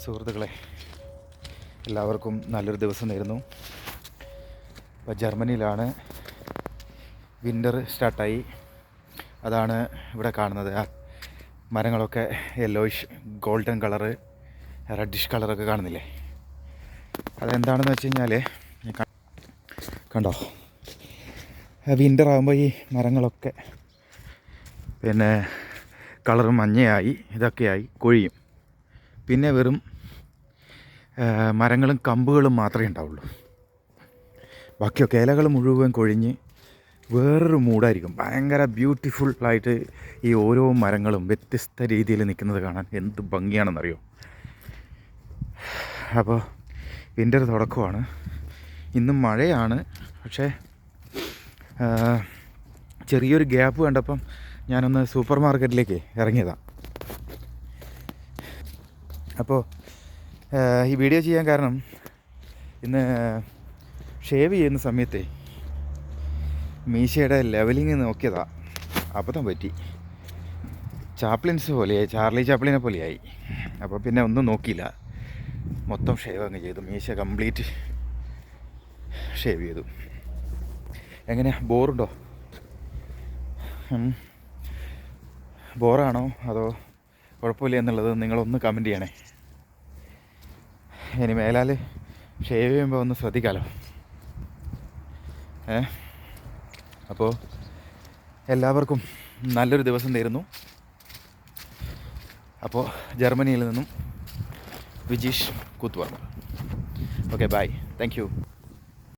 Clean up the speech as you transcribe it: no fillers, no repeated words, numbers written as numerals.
സുഹൃത്തുക്കളെ, എല്ലാവർക്കും നല്ലൊരു ദിവസം നേരുന്നു. ഇപ്പോൾ ജർമ്മനിയിലാണ്. വിൻ്റർ സ്റ്റാർട്ടായി. അതാണ് ഇവിടെ കാണുന്നത്. ആ മരങ്ങളൊക്കെ യെല്ലോയിഷ് ഗോൾഡൻ കളറ്, റെഡിഷ് കളറൊക്കെ കാണുന്നില്ലേ? അതെന്താണെന്ന് വെച്ച് കഴിഞ്ഞാൽ കണ്ടോ, വിൻ്റർ ആകുമ്പോൾ ഈ മരങ്ങളൊക്കെ പിന്നെ കളർ മഞ്ഞയായി ഇതൊക്കെയായി കൊഴിയും. പിന്നെ വെറും മരങ്ങളും കമ്പുകളും മാത്രമേ ഉണ്ടാവുള്ളൂ. ബാക്കിയൊക്കെ ഇലകൾ മുഴുവൻ കൊഴിഞ്ഞ് വേറൊരു മൂടായിരിക്കും. ഭയങ്കര ബ്യൂട്ടിഫുള്ളായിട്ട് ഈ ഓരോ മരങ്ങളും വ്യത്യസ്ത രീതിയിൽ നിൽക്കുന്നത് കാണാൻ എന്ത് ഭംഗിയാണെന്നറിയോ. അപ്പോൾ വിൻ്റർ തുടക്കമാണ്. ഇന്നും മഴയാണ്. പക്ഷേ ചെറിയൊരു ഗ്യാപ്പ് കണ്ടപ്പം ഞാനൊന്ന് സൂപ്പർ മാർക്കറ്റിലേക്ക് ഇറങ്ങിയതാണ്. അപ്പോൾ ഈ വീഡിയോ ചെയ്യാൻ കാരണം, ഇന്ന് ഷേവ് ചെയ്യുന്ന സമയത്തെ മീശയുടെ ലെവലിങ് നോക്കിയതാണ്. അബദ്ധം പറ്റി. ചാർലി ചാപ്ലിനെ പോലെയായി. അപ്പോൾ പിന്നെ ഒന്നും നോക്കിയില്ല, മൊത്തം ഷേവ് അങ്ങ് ചെയ്തു. മീശ കംപ്ലീറ്റ് ഷേവ് ചെയ്തു. എങ്ങനെയാ, ബോറുണ്ടോ? ബോറാണോ അതോ കുഴപ്പമില്ല എന്നുള്ളത് നിങ്ങളൊന്ന് കമൻറ്റ് ചെയ്യണേ. ഇനി മേലാൽ ഷേവ് ചെയ്യുമ്പോൾ ഒന്ന് ശ്രദ്ധിക്കാമല്ലോ. അപ്പോൾ എല്ലാവർക്കും നല്ലൊരു ദിവസം നേരുന്നു. അപ്പോൾ ജർമ്മനിയിൽ നിന്നും Vijeesh Koothuparamba. Okay, bye. Thank U.